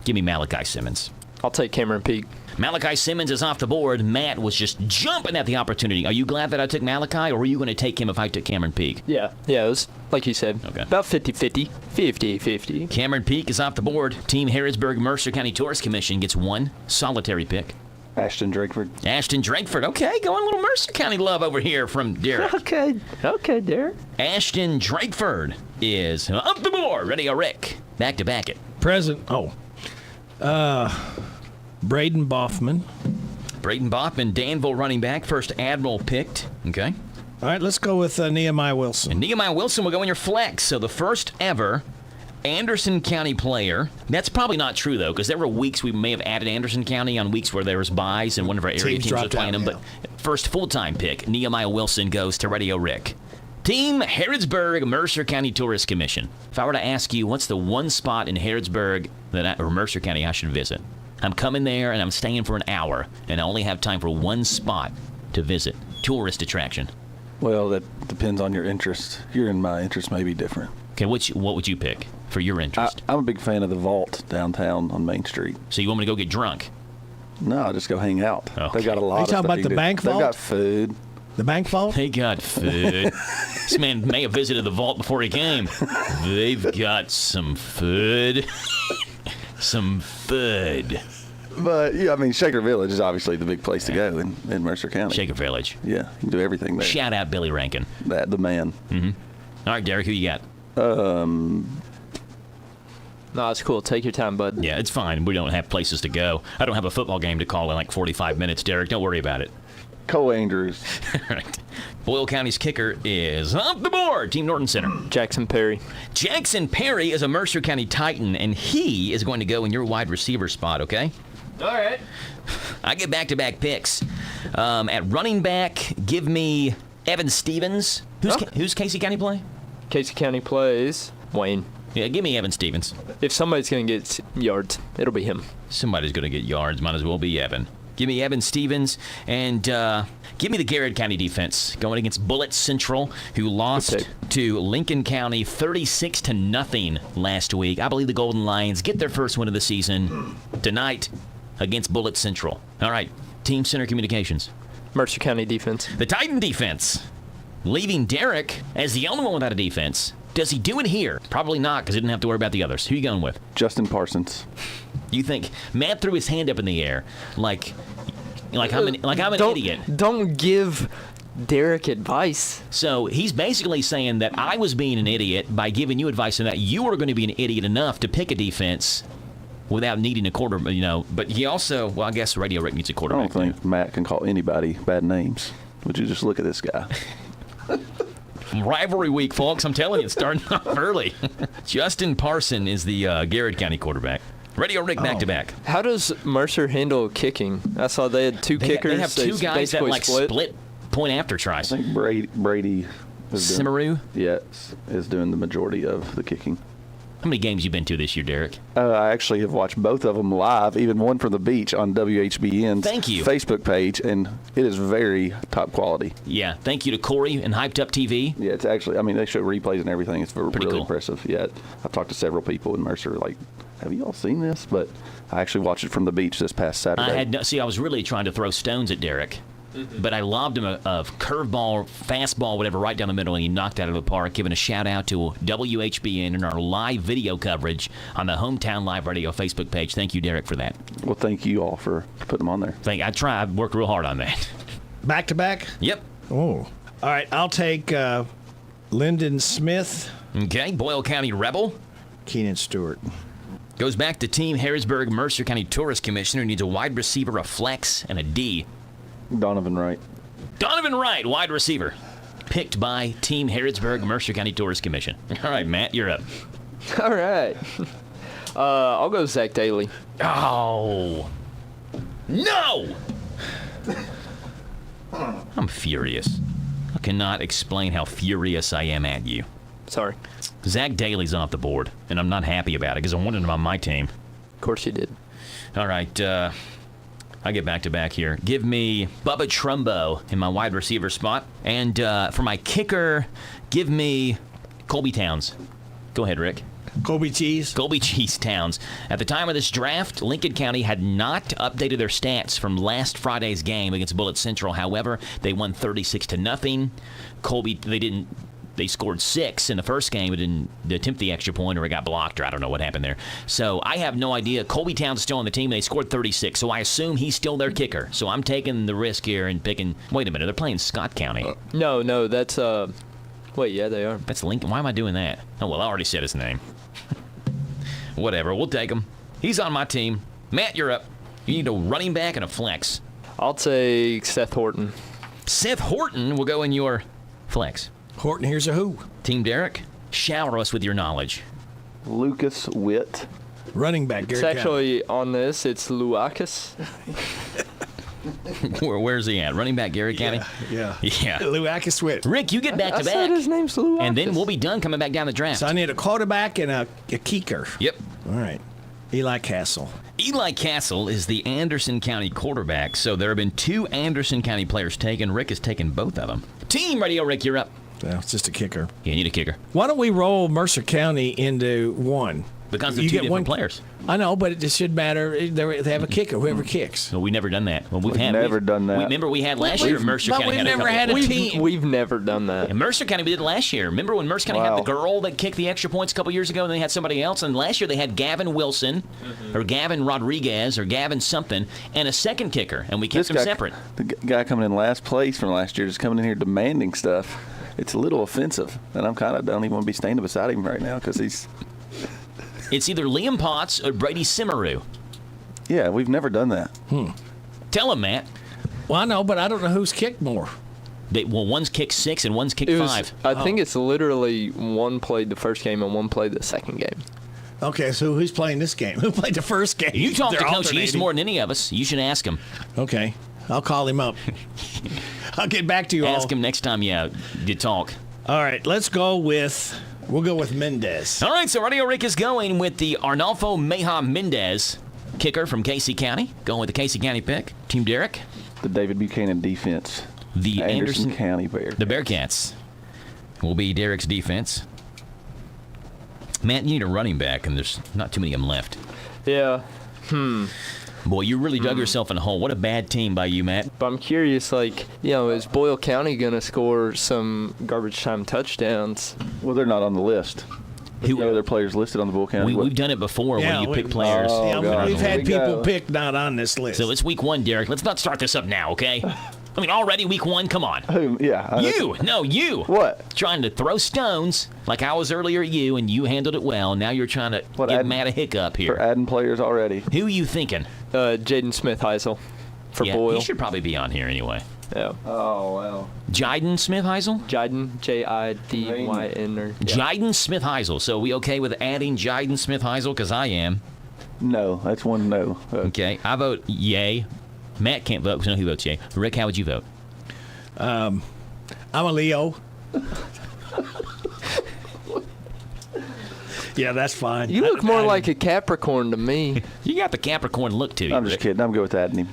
Malachi Simmons. I'll take Cameron Peak. Malachi Simmons is off the board. Matt was just jumping at the opportunity. Are you glad that I took Malachi, or were you going to take him if I took Cameron Peak? Yeah, it was, like you said, about 50-50. 50-50. Cameron Peak is off the board. Team Harrodsburg Mercer County Tourist Commission gets 1 solitary pick. Ashton Drakeford. Ashton Drakeford. Okay, going a little Mercer County love over here from Derek. Okay, Derek. Ashton Drakeford is up the board. Ready, Rick. Back to back it. Present. Oh. Braden Boffman. Braden Boffman, Danville running back, first Admiral picked. Okay. All right, let's go with Nehemiah Wilson. And Nehemiah Wilson will go in your flex. So the first ever Anderson County player. That's probably not true, though, because there were weeks we may have added Anderson County on weeks where there was buys and one of our area teams was playing them. But first full-time pick, Nehemiah Wilson goes to Radio Rick. Team Harrodsburg Mercer County Tourist Commission. If I were to ask you what's the one spot in Harrodsburg or Mercer County I should visit, I'm coming there and I'm staying for an hour, and I only have time for one spot to visit. Tourist attraction. Well, that depends on your interest. Your and my interest may be different. Okay, what would you pick for your interest? I'm a big fan of the Vault downtown on Main Street. So you want me to go get drunk? No, I'll just go hang out. Okay. They got a lot of stuff. Are you talking about the bank vault? They've got food. The bank vault? They got food. This man may have visited the vault before he came. They've got some food. Some food. But, yeah, I mean, Shaker Village is obviously the big place to go in Mercer County. Shaker Village. Yeah, you can do everything there. Shout out Billy Rankin. The man. Mm-hmm. All right, Derek, who you got? No, it's cool. Take your time, bud. Yeah, it's fine. We don't have places to go. I don't have a football game to call in like 45 minutes, Derek. Don't worry about it. Cole Andrews. Right. Boyle County's kicker is off the board. Team Norton Center. Jackson Perry. Jackson Perry is a Mercer County Titan, and he is going to go in your wide receiver spot, okay? All right. I get back-to-back picks. At running back, give me Evan Stevens. Who's Casey County play? Casey County plays Wayne. Yeah, give me Evan Stevens. If somebody's going to get yards, it'll be him. Somebody's going to get yards. Might as well be Evan. Give me Evan Stevens, and give me the Garrett County defense going against Bullitt Central, who lost to Lincoln County 36-0 last week. I believe the Golden Lions get their first win of the season tonight against Bullitt Central. All right, Team Center Communications. Mercer County defense. The Titan defense, leaving Derek as the only one without a defense. Does he do it here? Probably not, because he didn't have to worry about the others. Who are you going with? Justin Parsons. You think Matt threw his hand up in the air like I'm an idiot. Don't give Derek advice. So he's basically saying that I was being an idiot by giving you advice, and that you were going to be an idiot enough to pick a defense without needing a quarter. But he also, well, I guess Radio Rick needs a quarterback. I don't think Matt can call anybody bad names. Would you just look at this guy? Rivalry week, folks. I'm telling you, it's starting off early. Justin Parson is the Garrett County quarterback. Radio Rick back-to-back. How does Mercer handle kicking? I saw they had two kickers. They have two guys that split point after tries. I think Brady Simaru? Yes, is doing the majority of the kicking. How many games you been to this year, Derek? I actually have watched both of them live, even one from the beach on WHBN's Facebook page, and it is very top quality. Yeah, thank you to Corey and Hyped Up TV. Yeah, it's actually, I mean, they show replays and everything. It's really cool. Impressive. Yeah, I've talked to several people in Mercer, like, have you all seen this? But I actually watched it from the beach this past Saturday. I was really trying to throw stones at Derek. But I lobbed him a curveball, fastball, whatever, right down the middle, and he knocked it out of the park. Giving a shout-out to WHBN and our live video coverage on the Hometown Live Radio Facebook page. Thank you, Derek, for that. Well, thank you all for putting them on there. I worked real hard on that. Back-to-back? Yep. Oh. All right, I'll take Lyndon Smith. Okay, Boyle County Rebel. Keenan Stewart. Goes back to Team Harrisburg Mercer County Tourist Commissioner. Needs a wide receiver, a flex, and a D. Donovan Wright. Donovan Wright, wide receiver. Picked by Team Harrodsburg Mercer County Tourist Commission. All right, Matt, you're up. All right. I'll go Zach Daly. Oh. No! I'm furious. I cannot explain how furious I am at you. Sorry. Zach Daly's off the board, and I'm not happy about it because I wanted him on my team. Of course you did. All right, I get back-to-back here. Give me Bubba Trumbo in my wide receiver spot. And for my kicker, give me Colby Towns. Go ahead, Rick. Colby Cheese Towns. At the time of this draft, Lincoln County had not updated their stats from last Friday's game against Bullitt Central. However, they won 36-0. Colby, they scored 6 in the first game. It didn't attempt the extra point, or it got blocked, or I don't know what happened there. So I have no idea. Colby Towns is still on the team. They scored 36, so I assume he's still their kicker. So I'm taking the risk here and picking. Wait a minute, they're playing Scott County. No, that's wait, yeah, they are. That's Lincoln. Why am I doing that? Oh well, I already said his name. whatever. We'll take him. He's on my team. Matt, you're up. You need a running back and a flex. I'll take Seth Horton. Seth Horton will go in your flex. Horton, here's a who. Team Derek, shower us with your knowledge. Lucas Witt. Running back, It's Garrett actually on this. It's Luakis. Where's he at? Running back, Garrett County? Yeah. Luakis Witt. Rick, you get back to I back. said his name's Luakis. And then we'll be done coming back down the draft. So I need a quarterback and a kicker. Yep. All right. Eli Castle. Eli Castle is the Anderson County quarterback, so there have been 2 Anderson County players taken. Rick has taken both of them. Team Radio, Rick, you're up. Well, it's just a kicker. You need a kicker. Why don't we roll Mercer County into one? Because they're You two get different one- players. I know, but it just should matter. They have a kicker, whoever kicks. Well, we've never done that. Well, We've never done that. Remember we had last year. Mercer but County we've had never a had couple. a team. We've never done that. And Mercer County, we did it last year. Remember when Mercer County had the girl that kicked the extra points a couple years ago, and they had somebody else? And last year they had Gavin Wilson, or Gavin Rodriguez, or Gavin something, and a second kicker, and we kept them separate. The guy coming in last place from last year, just coming in here demanding stuff. It's a little offensive, and I don't even want to be standing beside him right now because he's. It's either Liam Potts or Brady Simmeru. Yeah, we've never done that. Tell him, Matt. Well, I know, but I don't know who's kicked more. One's kicked 6 and one's kicked It was, 5. I think it's literally one played the first game and one played the second game. Okay, so who's playing this game? Who played the first game? You talk They're to Coach alternating. East more than any of us. You should ask him. Okay, I'll call him up. I'll get back to you all. Ask him next time you talk. All right, we'll go with Mendez. All right, so Radio Rick is going with the Arnulfo Meja Mendez, kicker from Casey County. Going with the Casey County pick. Team Derek. The David Buchanan defense. The Anderson County Bearcats. The Bearcats will be Derek's defense. Matt, you need a running back, and there's not too many of them left. Yeah. Boy, you really dug yourself in a hole. What a bad team by you, Matt. But I'm curious, is Boyle County going to score some garbage time touchdowns? Well, they're not on the list. There's no other players listed on the Boyle County. We've done it before where you pick players. We've had people picked not on this list. So it's week 1, Derek. Let's not start this up now, okay? I mean, already week 1, come on. Yeah. You. What? Trying to throw stones like I was earlier at you, and you handled it well. Now you're trying to give Matt a hiccup here. For adding players already. Who are you thinking? Jaden Smith-Heisel for Boyle. He should probably be on here anyway. Yeah. Oh, wow. Jiden Smith-Heisel? Jiden, J-I-D-Y-N. Yeah. Jiden Smith-Heisel. So are we okay with adding Jiden Smith-Heisel? Because I am. No, that's one no. Okay, I vote yay. Matt can't vote because I know who votes yay. Rick, how would you vote? I'm a Leo. Yeah, that's fine. You look more like a Capricorn to me. You got the Capricorn look to you. I'm just Rick. kidding. I'm good with adding him.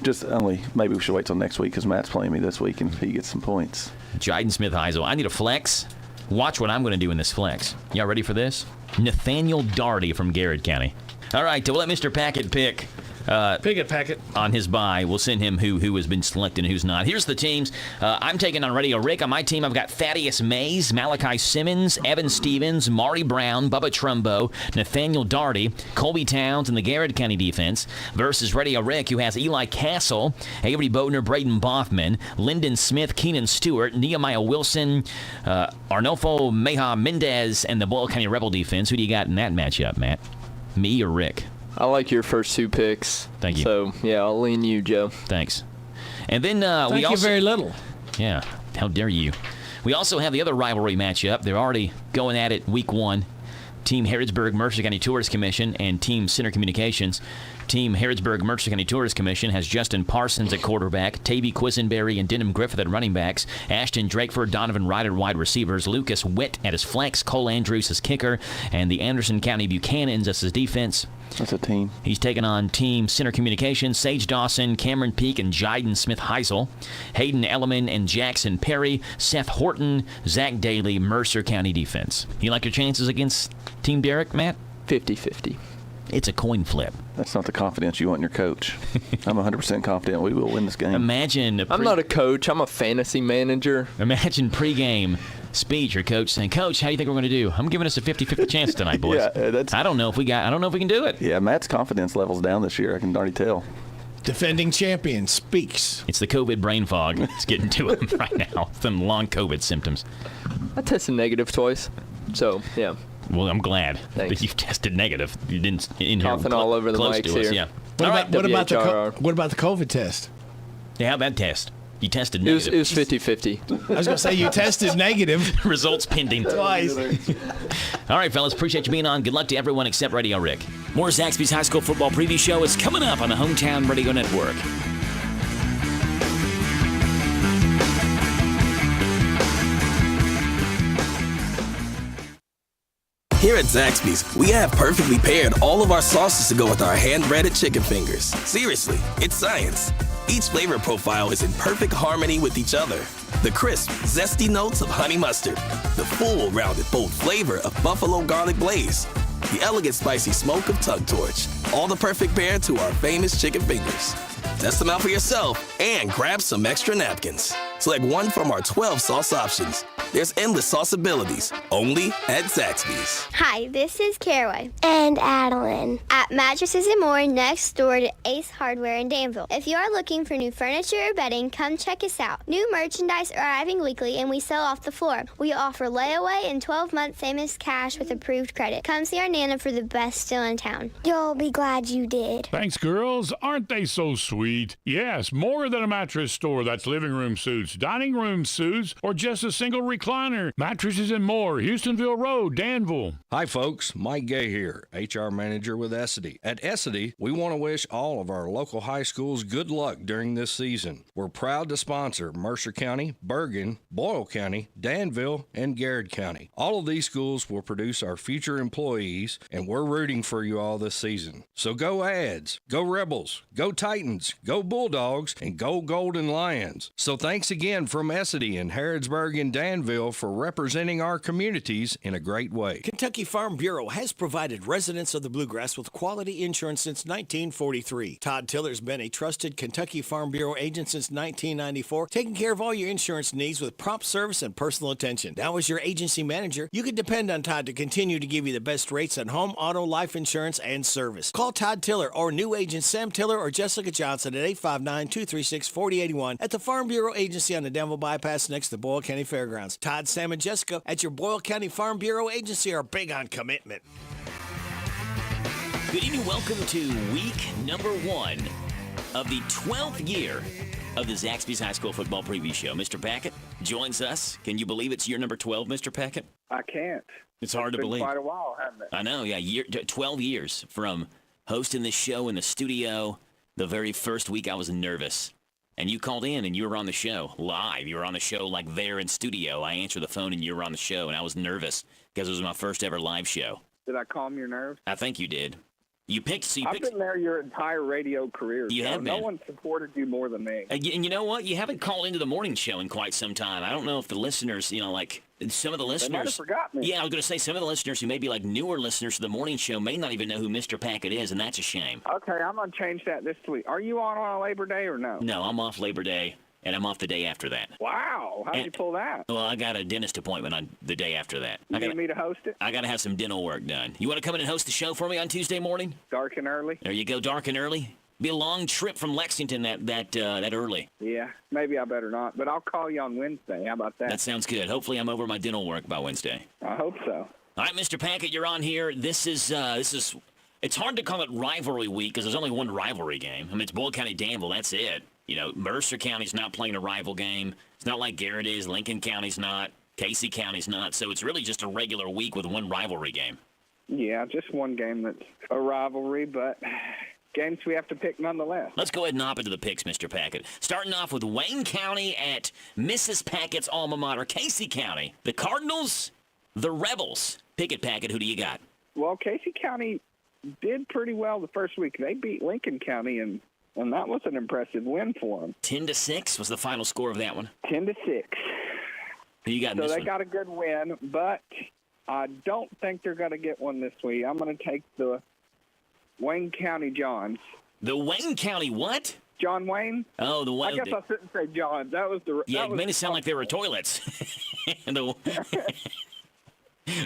Maybe we should wait till next week because Matt's playing me this week and he gets some points. Jiden Smith-Heisel. I need a flex. Watch what I'm going to do in this flex. Y'all ready for this? Nathaniel Daugherty from Garrett County. All right, we'll let Mr. Packett pick. Packett. On his bye. We'll send him who has been selected and who's not. Here's the teams. I'm taking on Radio Rick. On my team, I've got Thaddeus Mays, Malachi Simmons, Evan Stevens, Maury Brown, Bubba Trumbo, Nathaniel Daugherty, Colby Towns, and the Garrett County defense versus Radio Rick, who has Eli Castle, Avery Bodner, Braden Boffman, Lyndon Smith, Keenan Stewart, Nehemiah Wilson, Arnulfo Meja Mendez, and the Boyle County Rebel defense. Who do you got in that matchup, Matt? Me or Rick? I like your first 2 picks. Thank you. So, yeah, I'll lean you, Joe. Thanks. And then Thank we also... you very little. Yeah, how dare you. We also have the other rivalry matchup. They're already going at it week 1. Team Harrodsburg Mercer County Tourist Commission and Team Center Communications. Team Harrodsburg Mercer County Tourist Commission has Justin Parsons at quarterback, Tavy Quisenberry and Denham Griffith at running backs, Ashton Drakeford, Donovan Ryder at wide receivers, Lucas Witt at his flex, Cole Andrews as kicker, and the Anderson County Buchanans as his defense. That's a team. He's taking on Team Center Communications, Sage Dawson, Cameron Peak, and Jiden Smith-Heisel, Hayden Elliman and Jackson Perry, Seth Horton, Zach Daly, Mercer County defense. You like your chances against Team Derek, Matt? 50-50. It's a coin flip. That's not the confidence you want in your coach. I'm 100% confident we will win this game. Imagine... I'm not a coach. I'm a fantasy manager. Imagine pregame speech, your coach saying, "Coach, how do you think we're going to do? I'm giving us a 50-50 chance tonight, boys." Yeah, I don't know if we can do it. Yeah, Matt's confidence level's down this year. I can already tell. Defending champion speaks. It's the COVID brain fog. It's getting to him right now. Some long COVID symptoms. I tested negative twice. So, yeah. Well, I'm glad that you tested negative. You didn't inhale coughing all over the close mics to us. here. Yeah. What about the COVID test? Yeah, how about test? You tested It negative. was 50-50. I was going to say you tested negative. Results pending. Twice. All right, fellas. Appreciate you being on. Good luck to everyone except Radio Rick. More Zaxby's High School Football Preview Show is coming up on the Hometown Radio Network. Here at Zaxby's, we have perfectly paired all of our sauces to go with our hand-breaded chicken fingers. Seriously, it's science. Each flavor profile is in perfect harmony with each other. The crisp, zesty notes of honey mustard, the full, rounded, bold flavor of buffalo garlic blaze, the elegant, spicy smoke of tug torch, all the perfect pair to our famous chicken fingers. Test them out for yourself and grab some extra napkins. Select one from our 12 sauce options. There's endless sauce abilities, only at Zaxby's. Hi, this is Caraway. And Adeline. At Mattresses and More next door to Ace Hardware in Danville. If you are looking for new furniture or bedding, come check us out. New merchandise arriving weekly and we sell off the floor. We offer layaway and 12-month same as cash with approved credit. Come see our Nana for the best deal in town. You'll be glad you did. Thanks, girls. Aren't they so sweet? Yes, more than a mattress store. That's living room suits, dining room suits, or just a single recliner. Mattresses and More, Houstonville Road, Danville. Hi, folks. Mike Gay here, HR Manager with Essity. At Essity, we want to wish all of our local high schools good luck during this season. We're proud to sponsor Mercer County, Bergen, Boyle County, Danville, and Garrett County. All of these schools will produce our future employees, and we're rooting for you all this season. So go Ads, go Rebels, go Titans, go Bulldogs, and go Golden Lions. So thanks again from Essity in Harrodsburg and Danville for representing our communities in a great way. Kentucky Farm Bureau has provided residents of the Bluegrass with quality insurance since 1943. Todd Tiller's been a trusted Kentucky Farm Bureau agent since 1994, taking care of all your insurance needs with prompt service and personal attention. Now as your agency manager, you can depend on Todd to continue to give you the best rates on home, auto, life insurance, and service. Call Todd Tiller or new agent Sam Tiller or Jessica Johnson at 859-236-4081 at the Farm Bureau Agency on the Danville Bypass next to Boyle County Fairgrounds. Todd, Sam, and Jessica at your Boyle County Farm Bureau Agency are big on commitment. Good evening. Welcome to week number 1 of the 12th year of the Zaxby's High School Football Preview Show. Mr. Packett joins us. Can you believe it's year number 12, Mr. Packett? I can't. It's hard to believe. It's been quite a while, hasn't it? I know, yeah. 12 years from hosting this show in the studio. The very first week I was nervous. And you called in and you were on the show live. You were on the show like there in studio. I answered the phone and you were on the show and I was nervous because it was my first ever live show. Did I calm your nerves? I think you did. I've been there your entire radio career. You have been. No one supported you more than me. And you know what? You haven't called into the morning show in quite some time. I don't know if the listeners, some of the listeners. They might have forgotten me. Yeah, I was going to say some of the listeners who may be like newer listeners to the morning show may not even know who Mr. Packett is, and that's a shame. Okay, I'm going to change that this week. Are you on a Labor Day or no? No, I'm off Labor Day, and I'm off the day after that. Wow, how'd you pull that? Well, I got a dentist appointment on the day after that. You need me to host it? I got to have some dental work done. You want to come in and host the show for me on Tuesday morning? Dark and early. There you go, dark and early. Be a long trip from Lexington that early. Yeah, maybe I better not, but I'll call you on Wednesday. How about that? That sounds good. Hopefully I'm over my dental work by Wednesday. I hope so. All right, Mr. Packett, you're on here. This is it's hard to call it rivalry week because there's only one rivalry game. I mean, it's Boyle County Danville. That's it. Mercer County's not playing a rival game. It's not like Garrett is. Lincoln County's not. Casey County's not. So it's really just a regular week with one rivalry game. Yeah, just one game that's a rivalry, but games we have to pick nonetheless. Let's go ahead and hop into the picks, Mr. Packett. Starting off with Wayne County at Mrs. Packett's alma mater, Casey County. The Cardinals, the Rebels. Pick it, Packett. Who do you got? Well, Casey County did pretty well the first week. They beat Lincoln County, and that was an impressive win for them. 10-6 was the final score of that one. 10-6. Who you got in this one? So they got a good win, but I don't think they're going to get one this week. I'm going to take the Wayne County Johns. The Wayne County what? John Wayne. Oh, the Wayne. I guess I shouldn't say Johns. That was the. Yeah, it made it sound like they were toilets. The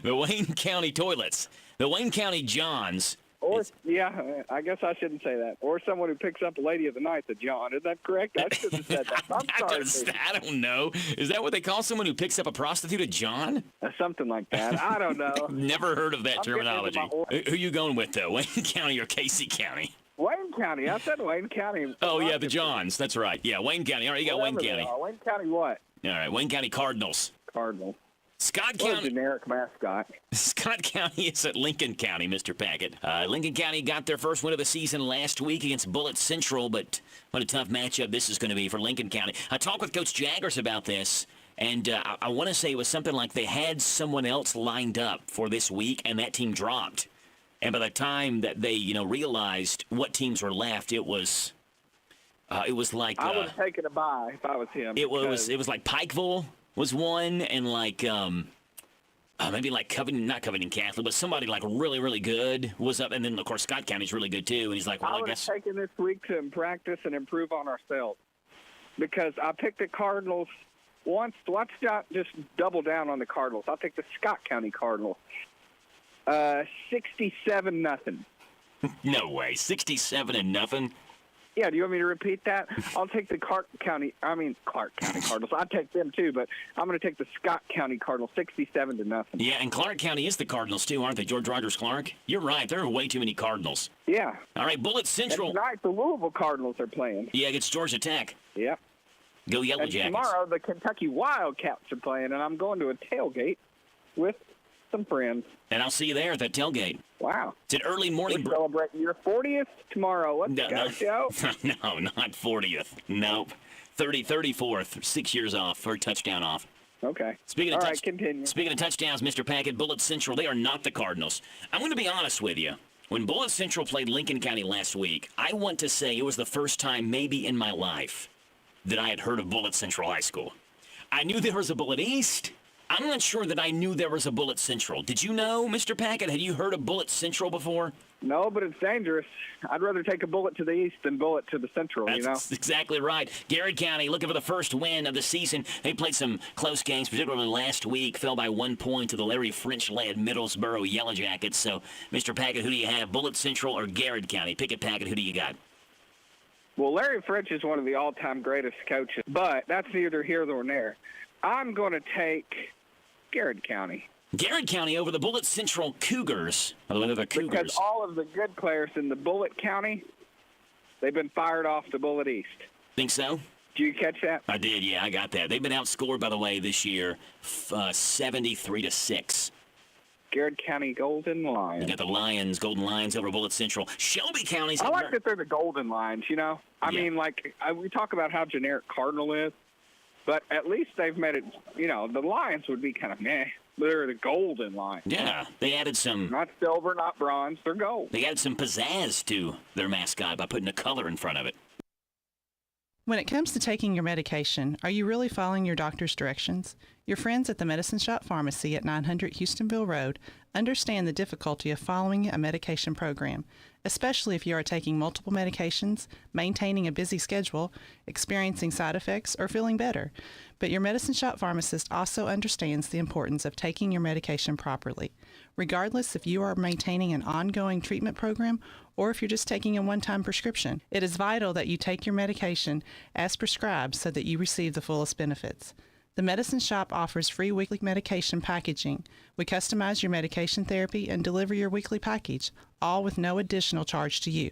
Wayne County toilets. The Wayne County Johns Or, yeah, I guess I shouldn't say that. Or someone who picks up a lady of the night, the John. Is that correct? I should have said that. I'm sorry. I don't know. Is that what they call someone who picks up a prostitute, a John? Something like that. I don't know. Never heard of that terminology. Who you going with, though? Wayne County or Casey County? Wayne County. I said Wayne County. Oh, yeah, the Johns. That's right. Yeah, Wayne County. All right, you got Wayne County. Wayne County what? All right, Wayne County Cardinals. Cardinals. Scott What County. a generic mascot. Scott County is at Lincoln County, Mr. Packett. Lincoln County got their first win of the season last week against Bullitt Central, but what a tough matchup this is going to be for Lincoln County. I talked with Coach Jaggers about this, and I want to say it was something like they had someone else lined up for this week, and that team dropped. And by the time that they, realized what teams were left, it was like I would have taken a bye if I was him. It was like Pikeville was one, and like maybe like not Covington Catholic, but somebody like really, really good was up, and then of course Scott County's really good too. And he's like, well, I would have taken this week to practice and improve on ourselves because I picked the Cardinals once. Let's not just double down on the Cardinals. I'll take the Scott County Cardinals. 67-0. No way, 67-0. Yeah, do you want me to repeat that? I'll take the Clark County Cardinals. I'd take them too, but I'm going to take the Scott County Cardinals, 67-0. Yeah, and Clark County is the Cardinals too, aren't they? George Rogers Clark. You're right. There are way too many Cardinals. Yeah. All right, Bullitt Central. And tonight, the Louisville Cardinals are playing. Yeah, against Georgia Tech. Yep. Go Yellow and Jackets. Tomorrow, the Kentucky Wildcats are playing, and I'm going to a tailgate with some friends. And I'll see you there at that tailgate. Wow. It's an early morning. We're celebrating your 40th tomorrow. Let's go, show. No, not 40th. Nope. 34th. 6 years off, or touchdown off. Okay. All right, continue. Speaking of touchdowns, Mr. Packett, Bullitt Central, they are not the Cardinals. I'm going to be honest with you. When Bullitt Central played Lincoln County last week, I want to say it was the first time maybe in my life that I had heard of Bullitt Central High School. I knew there was a Bullitt East. I'm not sure that I knew there was a Bullitt Central. Did you know, Mr. Packett? Had you heard of Bullitt Central before? No, but it's dangerous. I'd rather take a bullet to the east than bullet to the central, That's exactly right. Garrett County looking for the first win of the season. They played some close games, particularly last week. Fell by 1 point to the Larry French-led Middlesboro Yellow Jackets. So, Mr. Packett, who do you have, Bullitt Central or Garrett County? Pick it, Packett. Who do you got? Well, Larry French is one of the all-time greatest coaches, but that's neither here nor there. I'm going to take Garrett County. Garrett County over the Bullitt Central Cougars. By the way, they're the Cougars. Because all of the good players in the Bullitt County, they've been fired off to Bullitt East. Think so? Did you catch that? I did, yeah, I got that. They've been outscored, by the way, this year, 73-6. Garrett County Golden Lions. You got the Lions, Golden Lions over Bullitt Central. Shelby County's... I like that they're the Golden Lions, I mean, we talk about how generic Cardinal is, but at least they've made it, the Lions would be kind of meh. They're the Golden Lions. Yeah, they added some... Not silver, not bronze, they're gold. They added some pizzazz to their mascot by putting a color in front of it. When it comes to taking your medication, are you really following your doctor's directions? Your friends at the Medicine Shop Pharmacy at 900 Houstonville Road understand the difficulty of following a medication program, especially if you are taking multiple medications, maintaining a busy schedule, experiencing side effects, or feeling better. But your Medicine Shop pharmacist also understands the importance of taking your medication properly. Regardless if you are maintaining an ongoing treatment program or if you're just taking a one-time prescription, it is vital that you take your medication as prescribed so that you receive the fullest benefits. The Medicine Shop offers free weekly medication packaging. We customize your medication therapy and deliver your weekly package, all with no additional charge to you.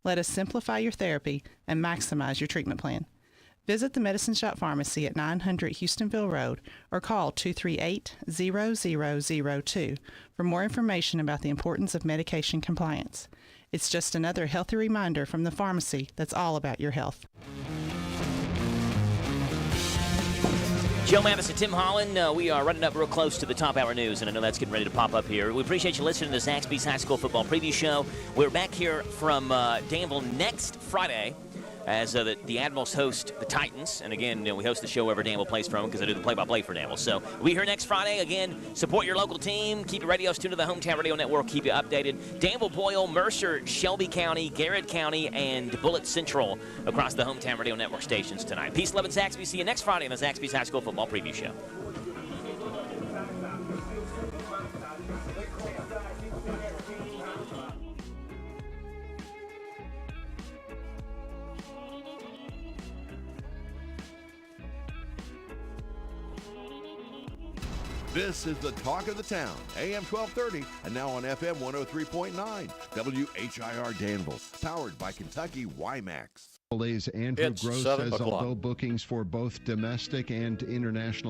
Let us simplify your therapy and maximize your treatment plan. Visit the Medicine Shop Pharmacy at 900 Houstonville Road or call 238-0002 for more information about the importance of medication compliance. It's just another healthy reminder from the pharmacy that's all about your health. Joe Madison, Tim Holland, we are running up real close to the top hour news, and I know that's getting ready to pop up here. We appreciate you listening to the Zaxby's High School Football Preview Show. We're back here from Danville next Friday as the Admirals host the Titans. And again, we host the show wherever Danville plays from because I do the play-by-play for Danville. So we'll be here next Friday. Again, support your local team. Keep your radios tuned to the Hometown Radio Network. Keep you updated. Danville, Boyle, Mercer, Shelby County, Garrett County, and Bullitt Central across the Hometown Radio Network stations tonight. Peace, love, and Zaxby. See you next Friday on the Zaxby's High School Football Preview Show. This is the talk of the town, AM 1230, and now on FM 103.9, WHIR Danville, powered by Kentucky WiMAX. Andrew Gross says although bookings for both domestic and international